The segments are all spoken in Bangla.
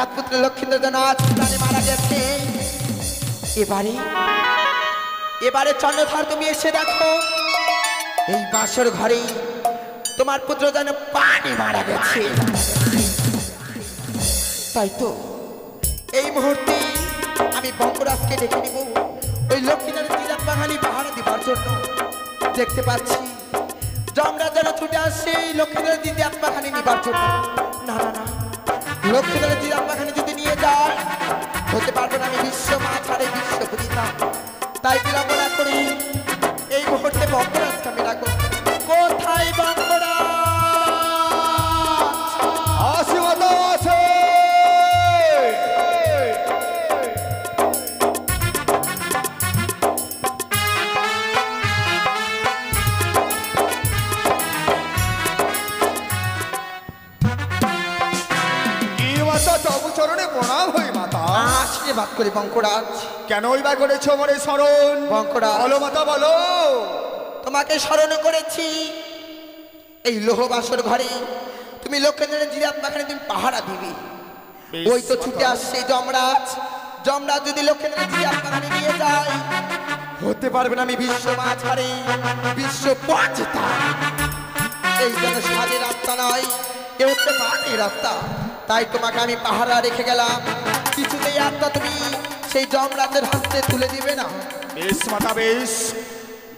হঠাৎ পুত্র লক্ষিন্দর যেন আজ প্রাণে মারা গেছে। এবারে চন্দ্রধর তুমি এসে দেখো এই বাসর ঘরে তোমার পুত্র যেন প্রাণে মারা গেছে। তাই তো এই মুহূর্তে আমি বঙ্গরাজকে ডেকে নিব ওই লক্ষ্মীনাথের জিরাত বাঙালি পাহাড়ে দিবার জন্য। দেখতে পাচ্ছি যমরাজ যেন ছুটে আসছে লক্ষ্মীনাথের জিরাত বাঙালি নিবার জন্য। না না না, লক্ষ্মীনাথের জিরাত বাঙালি যদি নিয়ে যায় হতে পারবে না আমি বিশ্ব মা ছাড়ে বিশ্ব বুঝিতাম। তাই বিলম্ব না করি এই মুহূর্তে বঙ্গরাজকে আমি ডাকবো। কোথায় বঙ্গরাজ? আসি মাতা আছে। চরণে প্রণাম হই মাতা। আশীর্বাদ করি বঙ্করাজ। কেন বা করেছ মরে স্মরণ? বঙ্করাজ বলো মাতা বলো। তোমাকে স্মরণ করেছি এই লোহবাসর ঘরে তুমি লক্ষ্মীনাথের জিরাত বাগানে তুমি পাহারা দিবি। ওই তো ছুটে আসছে যমরাজ। যমরাজ যদি লক্ষ্মীনাথের জিরাত বাগানে নিয়ে যায় হতে পারবে না আমি বিশ্ব মা ছাড়ে বিশ্ব পচেতা। এই যেন সাজের আত্মা নয়, এ হচ্ছে মানের আত্মা। তাই তোমাকে আমি পাহারা রেখে গেলাম, কিছুতেই আত্মা তুমি সেই যমরাজের হাতে তুলে দিবে না। বেশ মাতা, বেশ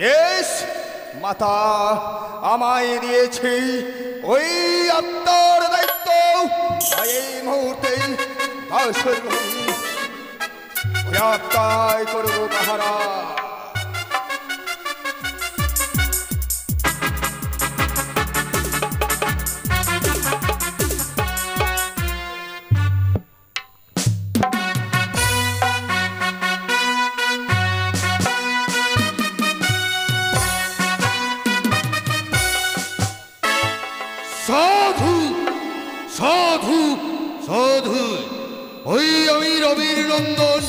বেশ মাতা আমায় দিয়েছি ওই আত্মার দায়িত্ব। এই মুহূর্তে আত্মায় করবো পাহারা। সাধু সাধু সাধু, ওই আমি রবির নন্দন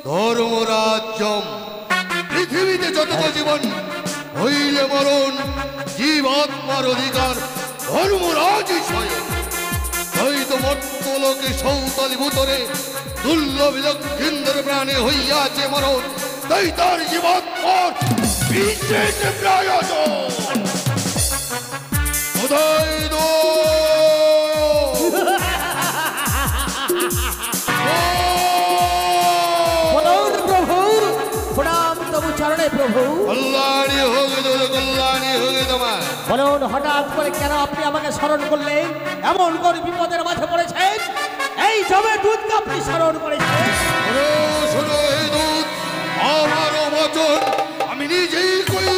ধর্মরাজ্যম। পৃথিবীতে যত জীবন হইলে মরণ, জীবাত্মার অধিকার ধর্মরাজই স্বয়ং। হয়তো মর্তলোকে সৌতলি ভূতরে দুর্লভ লক্ষিন্দর প্রাণে হইয়াছে মরণ। তাই তার জীবাত্মার বিশেষ প্রয়োজন। বলুন হঠাৎ করে কেন আপনি আমাকে স্মরণ করলেন? এমন কোন বিপদের মাঝে পড়েছেন এই জমে দুধকে আপনি স্মরণ করেছেন? আমার বচন আমি নিজেই করি,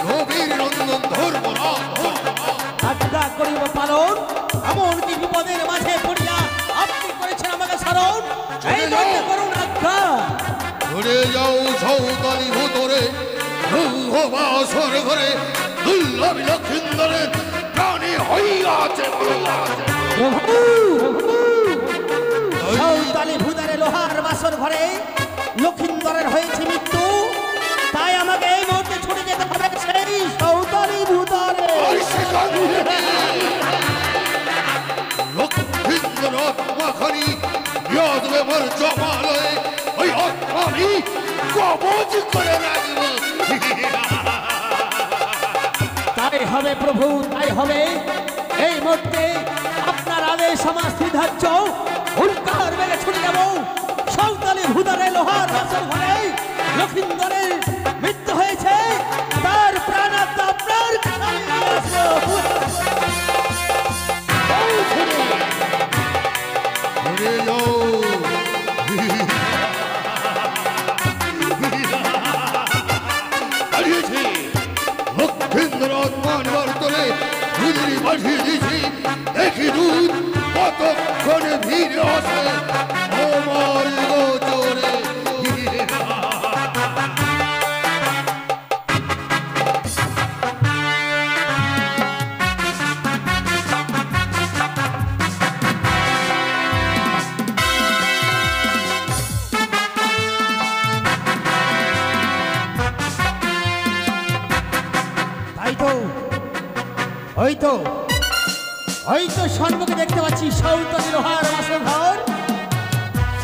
রবির নন্দন ধর্মরাজ আজ্ঞা করিব পালন। এমন কি বিপদের মাঝে পড়িয়া আপনি করেছেন আমাকে স্মরণ? এই দণ্ডে করুন আজ্ঞা। ঘুরে যাও সৌতলি ভূতরে বাসর ঘরে দুর্লভ লক্ষিন্দরের প্রাণী হইয়াছে। সৌতলি ভূতরে লোহার বাসর ঘরে লক্ষিন্দরের হয়েছে মৃত্যু। তাই আমাকে এই মুহূর্তে ছুটে যেতে হবে সেই সৌতলি ভূতরে। লক্ষিন্দর আত্মাখানি ইয়াদবে মোর জমালয়ে ওই আত্মানি কবজ করে রাখব। তাই হবে প্রভু, তাই হবে। এই মুহূর্তে আপনার আদেশ আমার স্থিধার্য। হুঙ্কার বেগে ছুটে যাব সৌতলি ভূতরে লোহার বাসর ঘরে লক্ষিন্দরের মৃত্যু হয়েছে। তার প্রাণাত্মা আপনার লক্ষিন্দর আত্মা নিবর্তনে দুদিনই পাঠিয়ে দিয়েছি। দেখি দুধ কতক্ষণে ভিড় আসে আমার গোচরে। হয়তো সম্মুখে দেখতে পাচ্ছি সৌতলি লোহার বাসর ঘর।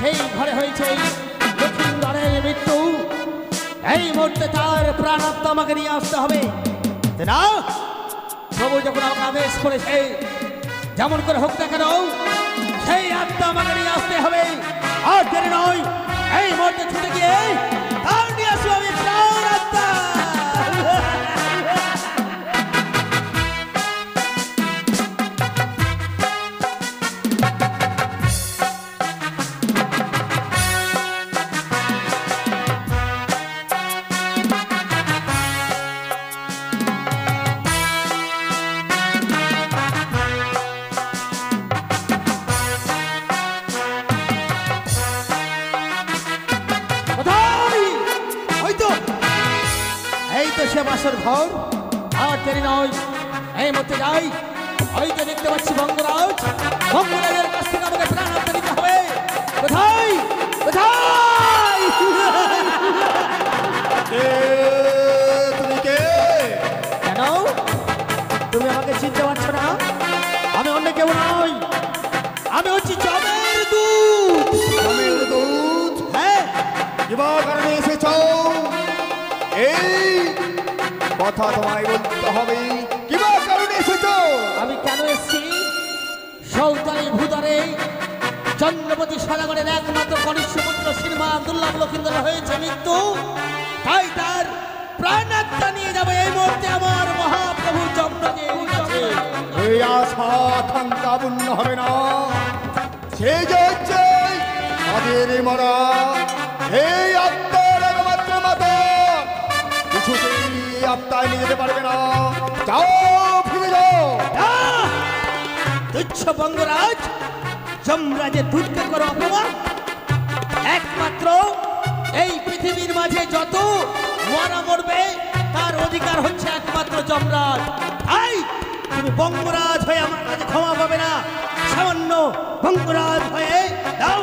সেই ঘরে হয়েছে লক্ষিন্দরের মৃত্যু। এই মুহূর্তে তার প্রাণ আত্মা আমাকে নিয়ে আসতে হবে। না, প্রভু যখন আমাকে আদেশ করেছে, যেমন করে হোক না কেন সেই আত্মা আমাকে নিয়ে আসতে হবে। আর দেরি নয়, এই মুহূর্তে ছুটে গিয়ে তার নিয়ে আসবো আমি প্রাণ আত্মা। সে বাসর ঘর। আর দেরি নয়, এই মধ্যে যাই। ওই যে দেখতে পাচ্ছি বঙ্গরাজ, বঙ্গরাজের কাছ থেকে আমাকে প্রাণ আত্মা নিতে হবে। কোথায় কোথায়? তুমি কে? কেন তুমি আমাকে চিনতে পারছো না? আমি অন্য কেউ নই, আমি হচ্ছি জমের দূত। জমের দূত? হ্যাঁ। কিবা কারণে এসেছ? এই কথা তোমায় বলতে হবে। কিবা কারণে এসেছ? আমি কেন এসেছি? সৌতালি ভূতারে চন্দ্রপতি সারাগণের একমাত্র কনিষ্ঠ পুত্র শ্রীমান দুর্লভ লক্ষিন্দর হয়েছে মৃত্যু। তাই তার প্রাণ আত্মা নিয়ে যাবে এই মুহূর্তে আমার মহাপ্রভু যমরাজের কাছে। এই আশা আকাঙ্ক্ষা পূর্ণ হবে না। সেই যে হচ্ছে তাদের মরা এই আত্মার একমাত্র মাতা। কিছুতেই আত্মায় নিয়ে যেতে পারবে না। যাও, ফিরে যাও। আহ! তুচ্ছ বঙ্গরাজ, যমরাজের দুধকে করো অপমান। একমাত্র এই পৃথিবীর মাঝে যত মরা মরবে তার অধিকার হচ্ছে একমাত্র যমরাজ। তাই তুমি বঙ্গরাজ হয়ে আমার কাছে ক্ষমা পাবে না। সামান্য বঙ্গরাজ হয়ে দাও,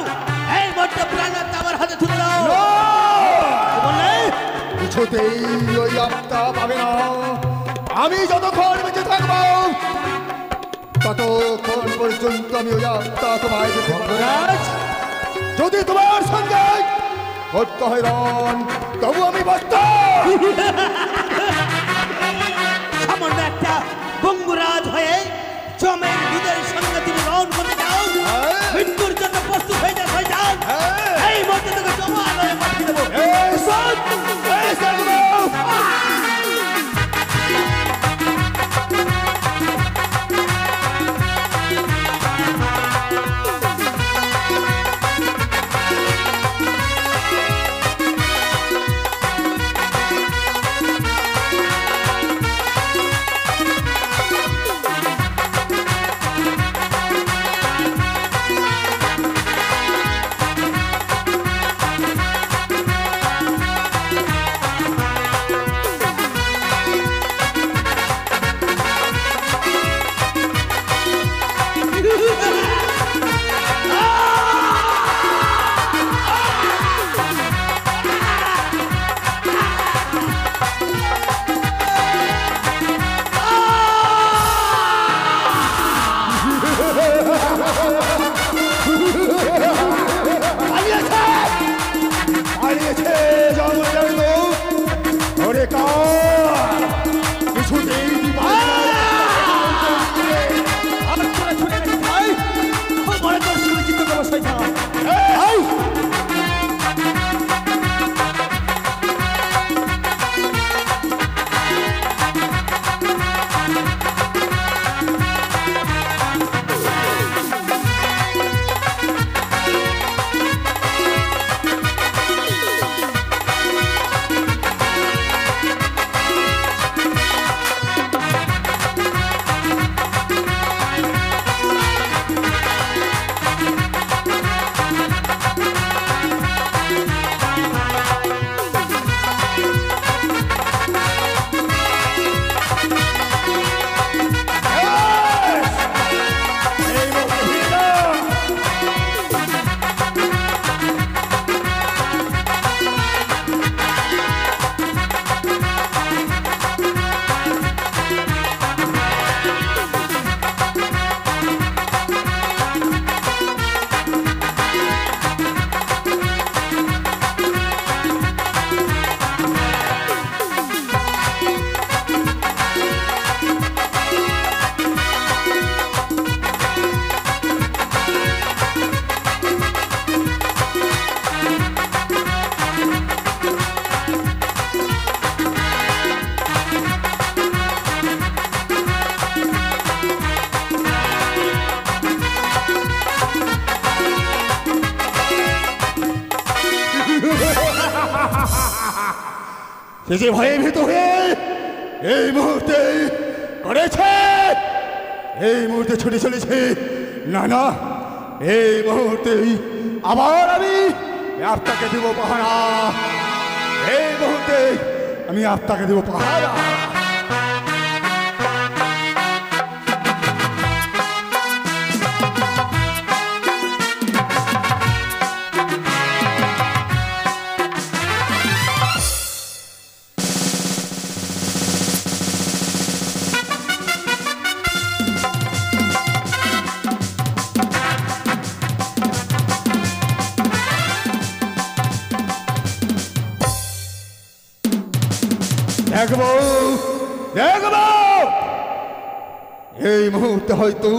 এই বড্ড প্রাণাত্মা আমার হাতে তুলে দাও। কি বললে? কিছুতেই ওই আত্মা পাবে না। আমি যতক্ষণ বেঁচে থাকবো ততক্ষণ পর্যন্ত আমি ওই আত্মা তোমায় দিতে পারবো না। বঙ্গরাজ, যদি তোমার সঙ্গে করতে হয়রান তবু আমি বাঁচতাম। সামান্য একটা বঙ্গরাজ হয়ে জমের দুধের সঙ্গে তুমি রওন করতে যাও, মৃত্যুর জন্য প্রস্তুত হয়ে যাও, হয়ে যাও। এই মধ্যে তোকে জমালয়ে পাঠিয়ে দেবো। পালিয়েছে জমরাজের দূত। ওরে কার কিছুতেই আর তোরা ছুটে গেছিস ভাই, খুব বড় তোর সুচিত ব্যবসায় ছাড়া। সে যে ভয়ে ভীত হয়ে এই মুহূর্তে করেছে, এই মুহূর্তে ছুটে চলেছে। না না, এই মুহূর্তেই আবার আমি আপনাকে দেব পাহারা। এই মুহূর্তে আমি আপনাকে দেব পাহারা। দেখবো দেখবো, এই মুহূর্তে হয়তো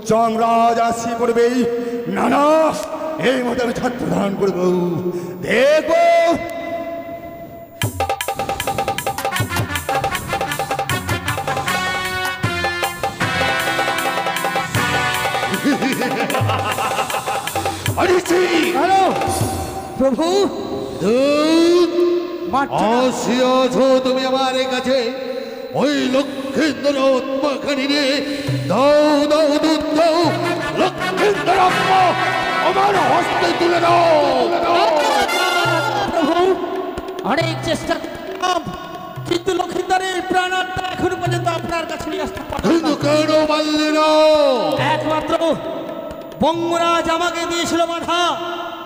যমরাজ আসি পড়বে। না না, এই মুহূর্তে আমি ছত্র ধারণ করবো। দেখবো হ্যালো প্রভু, আসিয়াছ তুমি আমার কাছে ওই লক্ষ্মীন্দর আত্মাখানি নিয়ে। দাও দাও দুধ দাও, লক্ষ্মীন্দর আত্মা আমার হস্তে তুলে দাও। প্রভু, অনেক চেষ্টা করলাম, কিন্তু লক্ষিন্দরের প্রাণ আত্মা এখন পর্যন্ত আপনার কাছে নিয়ে আসতে পারলাম কিন্তু না। কেন পারলে না? একমাত্র বঙ্গরাজ আমাকে দিয়েছিল বাধা,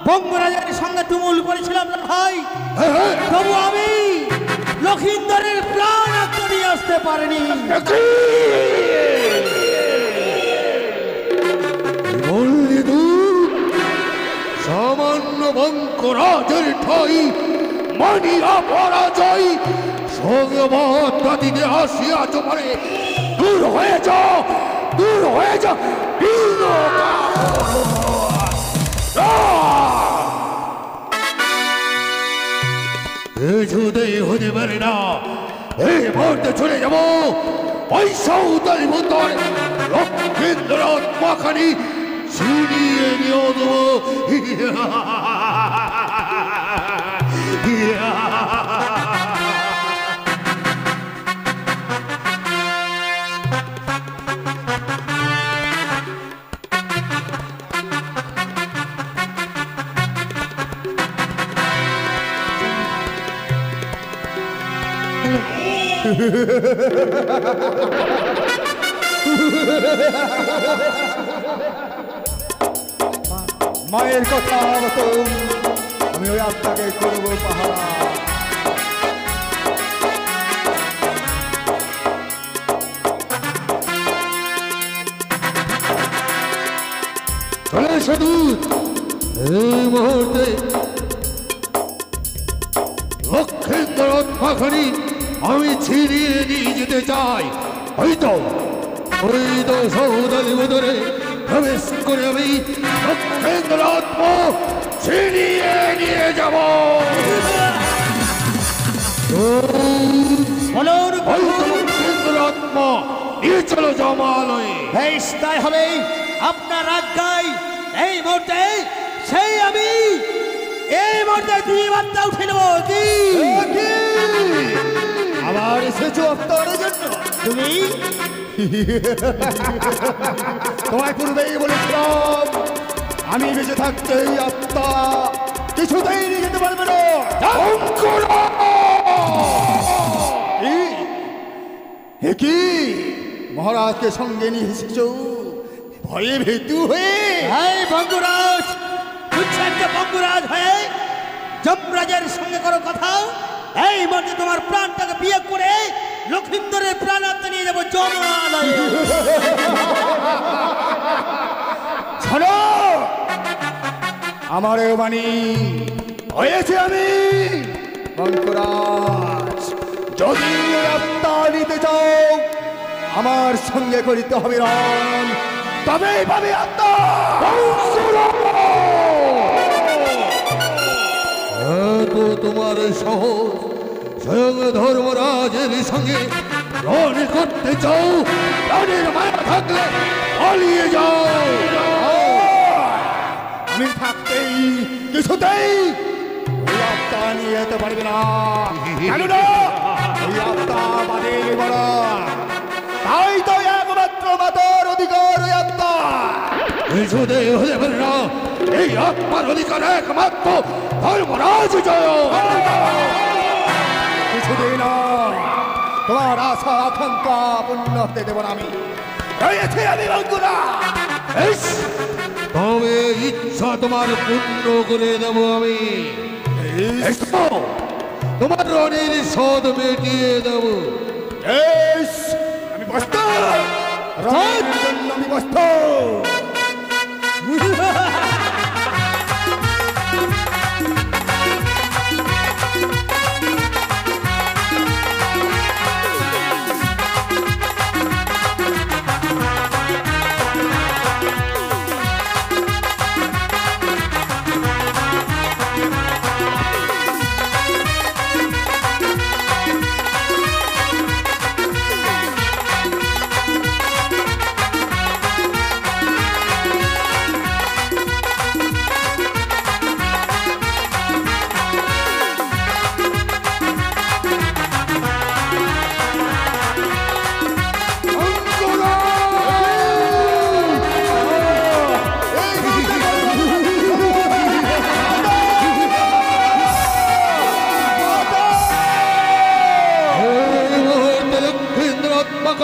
বঙ্গরাজের সঙ্গে তুমুল করেছিলাম লড়াই, তবু আমি লক্ষিন্দরের প্রাণ আত্মা নিয়ে আসতে পারিনি। বললি তুই সামান্য বঙ্করাজের ঠাই মানিয়া পরাজয় সংবাদিতে আসিয়াছ পারে। দূর হয়ে যাও, দূর হয়ে যাও। কিছুতেই হতে পারে না, এই মুহূর্তে চলে যাবো ওই সাঁওতালি ভূতর লক্ষ্মীন্দর আত্মাখানি ছিনিয়ে নিয়ে দেবো। মায়ের কথা মতো আমি ওই আত্মাকে করবো পাহারা। চলে এসো দূত, এই মুহূর্তে লক্ষ্মীন্দর আত্মাখানি আমি ছিনিয়ে নিয়ে যেতে চাই। ওই তো সৌদালি ভূতরে প্রবেশ করে আমি লক্ষ্মীন্দর আত্মা ছিনিয়ে নিয়ে যাব। বলুন ওই তো লক্ষ্মীন্দর আত্মা নিয়ে চলো জমালয়ে। বেশ, তাই হবে। আপনার আজ্ঞায় এই মুহূর্তে সেই আমি এই মুহূর্তে জীবাত্মা উঠে নেব। আবার এসেছো আত্মার জন্য? তুমি তোমায় পূর্বেই বলেছিলাম আমি বেঁচে থাকতে এই আত্মা কিছুতেই নিয়ে যেতে পারবে না। কি মহারাজকে সঙ্গে নিয়ে এসেছো ভয়ে ভীতু হয়ে? এই বঙ্গরাজ, উচ্ছ্বাসে বঙ্গরাজ হয়ে যমরাজের সঙ্গে করো কথা। এই মধ্যে তোমার প্রাণটাকে বিয়ে করে লক্ষিন্দরের প্রাণ আত্মা নিয়ে যাবো জমালয়ে। শোনো, আমারও বাণী হয়েছে। আমি বঙ্করাজ, যদি আত্মা নিতে চাও আমার সঙ্গে করিতে হবে রণ, তবেই পাবে আত্মা। তো তোমার সহজ স্বয়ং ধর্মরাজের সঙ্গে রণ করতে চাও? প্রাণের মায়া থাকলে পালিয়ে যাও। আমি থাকতেই কিছুতেই ওই আত্মা নিয়ে যেতে পারবে না। কেননা ওই আত্মা বাদের বড়, তাই তো একমাত্র মাতার অধিকার ওই আত্মা। কিছুতে হতে পারে না, এই আত্মার অধিকার একমাত্র ধর্মরাজ জয়। কিছুদিন নয়, তোমার আশা আকাঙ্ক্ষা পূর্ণ হতে দেব না আমি। রয়েছে আমি বন্ধুরা, বেশ, তবে ইচ্ছা তোমার পূর্ণ করে দেব আমি। এসো, তোমার রণের শোধ মিটিয়ে দেব। বেশ, আমি প্রস্তুত, রণের জন্য আমি প্রস্তুত।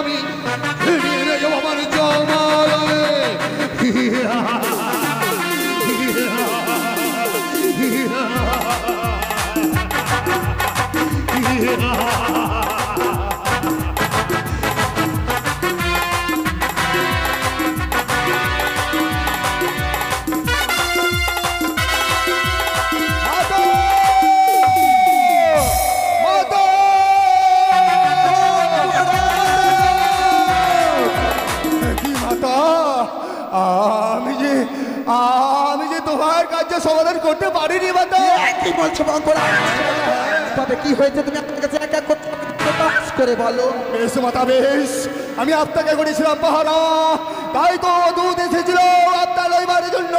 আমি ফিরিয়ে যাব আমার জমালয়ে। আমি যে তোমার কার্য সমাধান করতে পারিনি মাতা। কি বলছো বাঙ্করা? তবে কি হয়েছে তুমি আমার কাছে এক এক করে বলো। বেশ মাতা বেশ, আমি আপনাকে করেছিলাম পাহারা, তাই তো দুধ এসেছিল আপনার লইবার জন্য।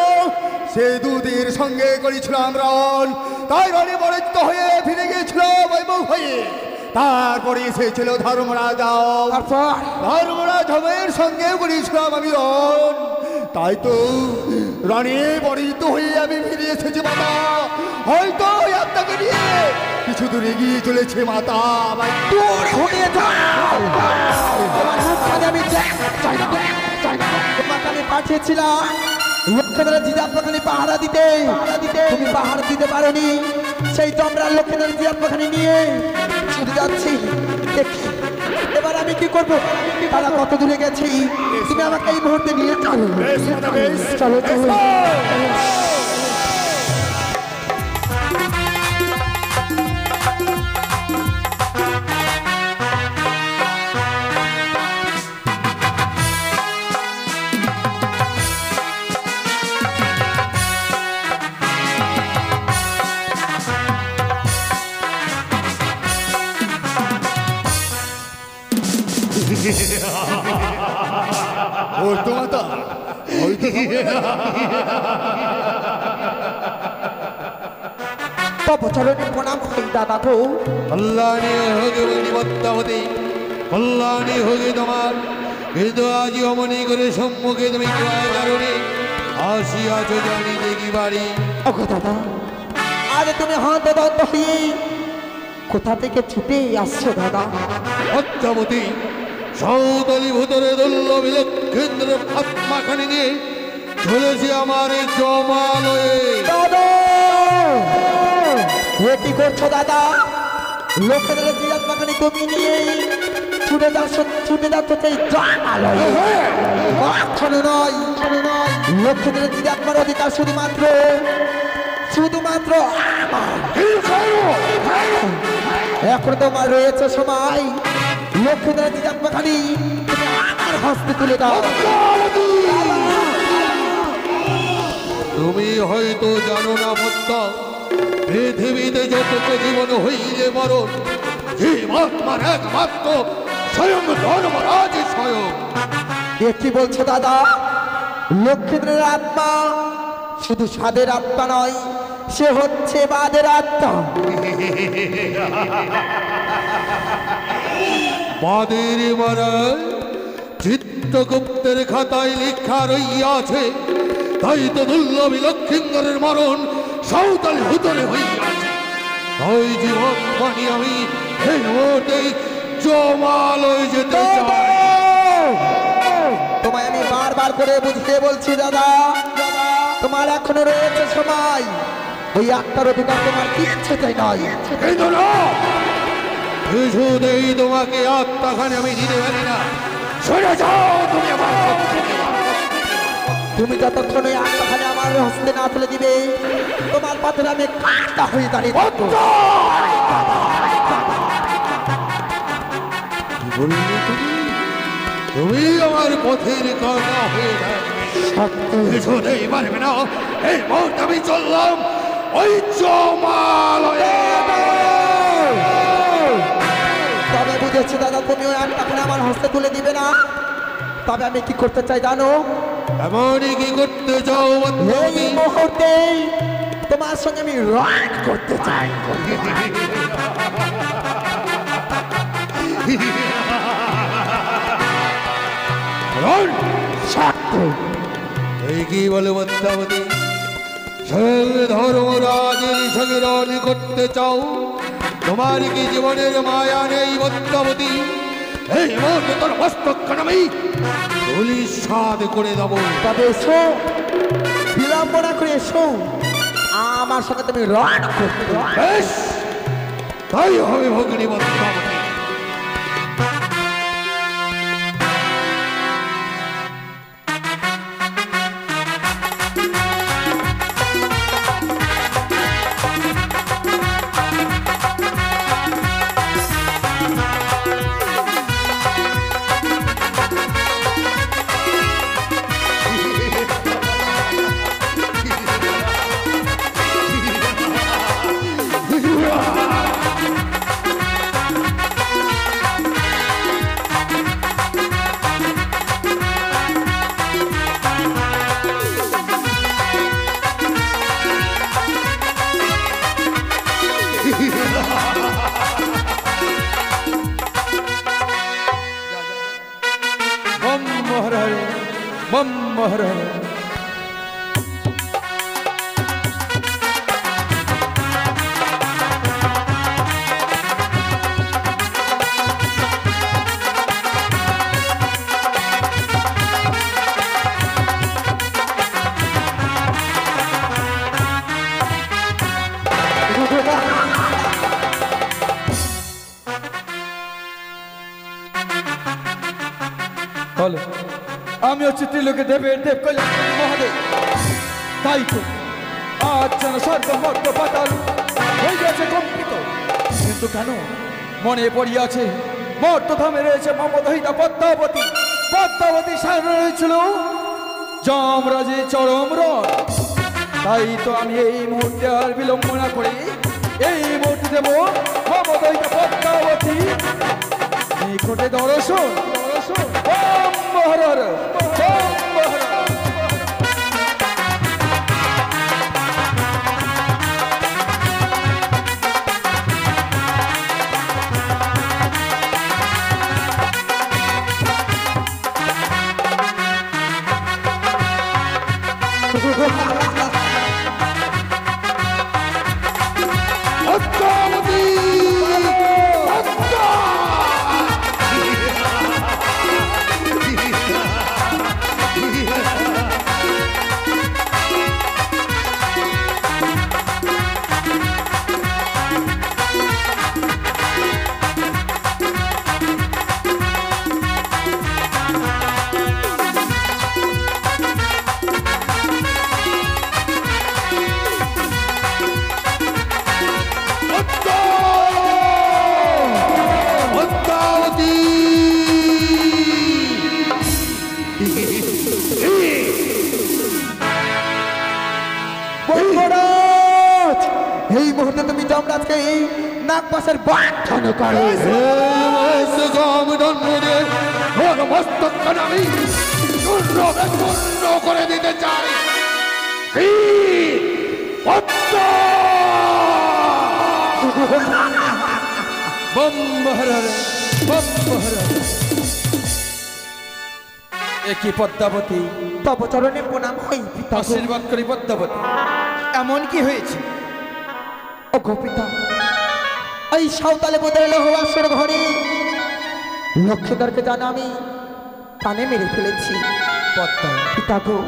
সেই দুধের সঙ্গে করেছিলাম রণ, তাই রণে পরিচিত হয়ে ফিরে গিয়েছিল বৈভব হয়ে। তারপরে এসেছিল ধর্মরাজাও, ধর্মরাজ হবের সঙ্গে করেছিলাম আমি রণ। তাই তো রণে পরিচিত হয়ে আমি ফিরে এসেছি মাতা। হয়তো আপনাকে নিয়ে কিছু দূর এগিয়ে চলেছে মাতা। দূর হয়ে যাও, আমি তোমাকে আমি পাঠিয়েছিলাম লক্ষ্মীদের জিরাপ্পাখানি পাহারা দিতে, তুমি পাহারা দিতে পারোনি। সেই তো আমরা লক্ষ্মীদের জিরাপ্পাখানি নিয়ে ছুটে যাচ্ছি। দেখি এবার আমি কি করবো, তারা কত দূরে গেছি, তুমি আমাকে এই মুহূর্তে নিয়ে চলো। চলো চলো। ওই তো মাতা, ওই তো তপচরণে প্রণাম করি দাদা গো। কল্যাণী হোক নিবত্তাবতী, কল্যাণী হোক তোমার। কিন্তু আজি অমনি করে সম্মুখে তুমি কারণে আসিয়াছ জানি দেখি বাড়ি। ওগো দাদা, আরে তুমি হাতে দত্ত হয়ে কোথা থেকে ছুটে আসছো দাদা? পদ্মাবতী সৌতলি ভূতরে দুর্লভী লক্ষ্মীন্দ্র আত্মাখানি নিয়ে চলেছি আমার এই জমালয়ে। দাদা কি করছো দাদা? লোকেদের জিরাপ্পাখানি তুমি নিয়ে ছুটে যাচ্ছ সেই জমালয়ে। শোনো নয়, লক্ষ্মীদের জিরাপ্পার অধিকার শুধুমাত্র এখন তোমার রয়েছে সময়। লক্ষ্মীদের জিরাপ্পাখানি তুমি আমার হস্তে তুলে দাও। তুমি হয়তো জানো না পদ্মা, পৃথিবীতে যত জীবন হইলে মরণ, জীবাত্মার একমাত্র স্বয়ং ধর্মরাজ স্বয়ং। এ কি বলছো দাদা? লক্ষ্মীদের আত্মা শুধু সাদের আত্মা নয়, সে হচ্ছে বাদের আত্মা। বাদের মারায় চিত্রগুপ্তের খাতায় লেখা রইয়াছে, তাই তো দুর্লভী লক্ষিন্দরের মরণ সাঁওতাল ভূতরে হইয়াছে। তাই জীবন বাণী আমি এই মুহূর্তে জমালয় যেতে চাই। তোমায় আমি বারবার করে বুঝিয়ে বলছি দাদা, তোমার এখনো রয়েছে সময়। ওই আত্মার অধিকার তোমার কিচ্ছুতেই নয়। কিন্তু না, কিছুতেই তোমাকে আত্মাখানে আমি দিতে পারি না। সরে যাও তুমি আমার হাত থেকে। তুমি যতক্ষণ ওই আত্মাখানে আমার হস্তে না তুলে দিবে, তোমার পাথরে আমি কাঁটা হয়ে দাঁড়িয়ে থাকবো। কি বললে তুমি? তুমি আমার পথের কাঁটা হয়ে যাবে, কিছুতেই পারবে না। এই মুহূর্তে আমি চললাম ওই জমালয়ে। তবে বুঝেছি দাদা, তুমি ওই আত্মাখানে আমার হস্তে তুলে দিবে না। তবে আমি কি করতে চাই জানো? এমনই কি করতে চাও? এই মুহূর্তেই তোমার সঙ্গে আমি রাইড করতে চাই। এই কি বলে পদ্মাবতী? ধর্মরাজের সঙ্গে রণ করতে চাও? তোমার কি জীবনের মায়া নেই পদ্মাবতী? এই মুহূর্তে তোর মস্তকখান আমি পুলিশ সাদ করে দেবো। তবে এসো, বিলম্ব না করে এসো, আমার সঙ্গে তুমি রাইড করতে। বেশ, তাই হবে ভগ্নী পদ্মাবতী। বলো, আমি হচ্ছে ত্রিলোকে দেবের দেব কল্যাণ মহাদেব। তাই তো আজ যেন স্বর্গ মর্ত পাতাল হয়ে গেছে কম্পিত। কিন্তু কেন মনে পড়িয়াছে মর্তধামে রয়েছে মমদহিতা পদ্মাবতী। পদ্মাবতী সামনে রয়েছিল যমরাজের চরম রথ। তাই তো আমি এই মুহূর্তে আর বিলম্ব না করে এই মুহূর্তে দেব মমদহিতা পদ্মাবতী নিকটে দর্শন। ওম মহরর, ওম মহরর। পদ্মাবতী, পদ্মা! এই মুহূর্তে তুমি যমরাজকে এই নাগপাশের বাঁধন করো। আমি চূর্ণ করে দিতে চাই। পদ্মা! Bomb Har Har, bomb Har Har. এ কি পদ্মাবতী? তব চরণে প্রণাম হই পিতা গো। আশীর্বাদ করি পদ্মাবতী। এমন কি হয়েছে? ও গো পিতা, এই সাঁওতালে বোধের লোহার ঘরে লক্ষ্মীধরকে জানা আমি কানে মেরে ফেলেছি পদ্মা, পিতা গো।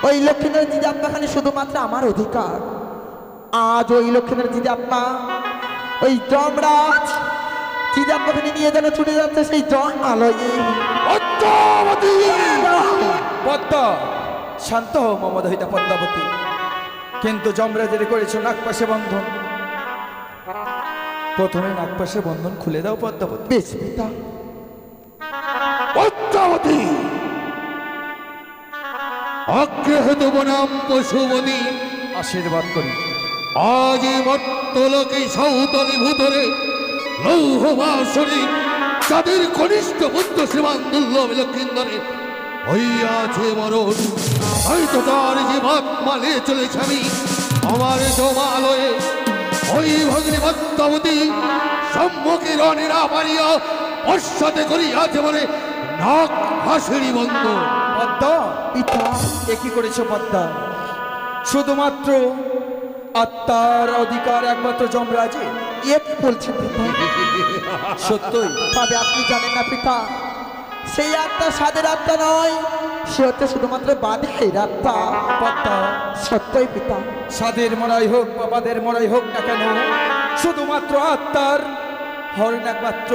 ওই লক্ষ্মীধর দিদি আত্মাখানে শুধুমাত্র আমার অধিকার। আজ ওই লক্ষ্মীধর দিদি আত্মা ওই যমরাজ দিদি আত্মাখানে নিয়ে যেন ছুটে যাচ্ছে সেই জন্মালয়ে। পদ্মাবতী! পদ্মা, শান্ত হও মমদহিতা পদ্মাবতী। কিন্তু যমরাজের করেছো নাগপাশে বন্ধন। প্রথমে নাগপাশে বন্ধন খুলে দাও পদ্মাবতী। বেশ পিতা। পদ্মাবতী! আগ্রহ দেব নাম পশুমতি। আশীর্বাদ করি। আজ এই মর্তলোকে সাঁওতালি ভূতরে লৌহ বাসরে যাদের কনিষ্ঠ বুদ্ধ শ্রীমান দুর্লভ লক্ষিন্দরে হইয়াছে মরণ, হয়তো তার জীবাত্মা নিয়ে চলেছে আমি আমার জমালয়ে। ওই ভগ্নী পদ্মাবতী সম্মুখে রণেরা পারিয়া পশ্চাতে করিয়াছে বলে নাক হাসিনি বন্ধ। পদ্মা, পিতা এ কি করেছো পদ্মা? শুধুমাত্র আত্মার অধিকার একমাত্র যমরাজে। এ কি বলছেন পিতা? সত্যই তবে আপনি জানেন না পিতা, সেই আত্মা সাদের আত্মা নয়, সে হচ্ছে শুধুমাত্র বাঁধের আত্মা। পদ্মা, সত্যই পিতা। সাদের মরাই হোক বা বাদের মরাই হোক না কেন, শুধুমাত্র আত্মার হরণ একমাত্র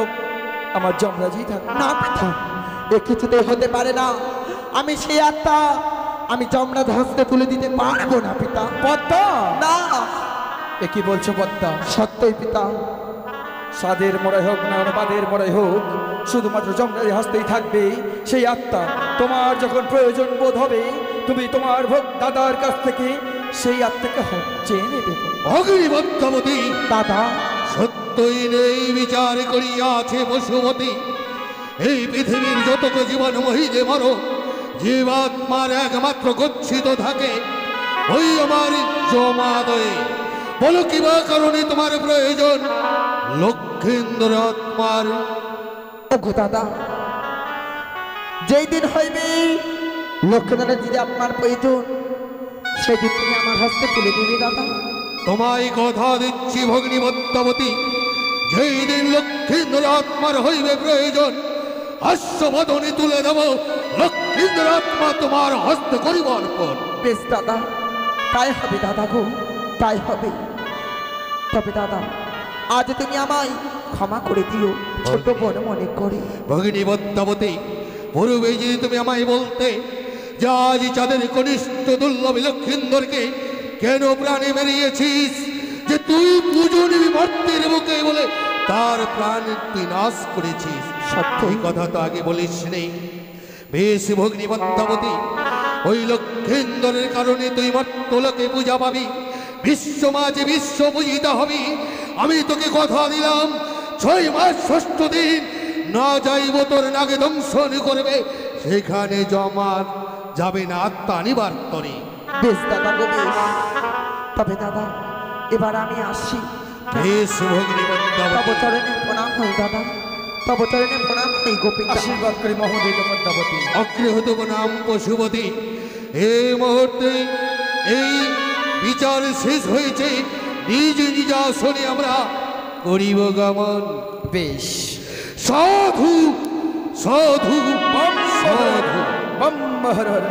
আমার যমরাজই থাকবে। না পিতা, এ কিছুতে হতে পারে না। আমি সেই আত্মা আমি যমরাজ হস্তে তুলে দিতে পারবো না পিতা। পদ্মা, না, এ কি বলছো পদ্মা? সত্যই পিতা। সাদের মরাই হোক না বাদের মরাই হোক, শুধুমাত্র যমরাজের হস্তেই থাকবে সেই আত্মা। তোমার যখন প্রয়োজন বোধ হবে, তুমি তোমার দাদার কাছ থেকে সেই আত্মাকে চেয়ে নেবে। ভগ্নী পদ্মাবতী! দাদা, সত্যই নেই বিচার করিয়াছে পশুমতি। এই পৃথিবীর যতক জীবন মহিলে মরো, জীবাত্মার একমাত্র গচ্ছিত থাকে ওই আমার জমাদয়ে। বলো কিবা কারণে তোমার প্রয়োজন লক্ষেন্দ্র আত্মার? ওগো দাদা, যেই দিন হইবে লক্ষ্মীধরের দিদি আপনার প্রয়োজন, সেদিন তুমি আমার হস্তে তুলে দিবে দাদা। তোমায় কথা দিচ্ছি ভগ্নী পদ্মাবতী, যেই দিন লক্ষেন্দ্র আত্মার হইবে প্রয়োজন, হাস্যবদনে তুলে দেব লক্ষেন্দ্র আত্মা তোমার হস্ত করিব অর্পণ। বেশ দাদা, তাই হবে দাদা গো, তাই হবে। তবে দাদা, আজ তুমি আমায় ক্ষমা করে দিও, ছোট বোন মনে করে। ভগিনী পদ্মাবতী, পূর্বে যদি তুমি আমায় বলতে যে আজ চাঁদের কনিষ্ঠ দুর্লভ লক্ষিন্দরকে কেন প্রাণে মেরিয়েছিস, যে তুই পুজো নিবি মর্তের বুকে বলে তার প্রাণ তুই নাশ করেছিস, সত্য। এই কথা তো আগে বলিস নেই। বেশ ভগ্নী পদ্মাবতী, ওই লক্ষিন্দরের কারণে তুই মর্তলোকে পূজা পাবি, বিশ্ব মাঝে বিশ্ব পূজিতা হবি। আমি তোকে কথা দিলাম, 6 মাস 6 দিন না যাইব তোর নাগে দংশন করবে, সেখানে জমার যাবে না আত্মা নিবার তরে। বেশ দাদা গো, বেশ। তবে দাদা, এবার আমি আসি। বেশ ভগ্নী তব পদ্মাবতী, চরণে প্রণাম হই দাদা, তব চরণে প্রণাম হই গোপিকা। আশীর্বাদ করি মহোদয় পদ্মাবতী। অগ্রহত নাম পশুপতি। এই মুহূর্তে এই বিচার শেষ হয়েছে, নিজ নিজ আসনে আমরা করিব গমন। বেশ। সাধু সাধু সাধু। বম হর হর।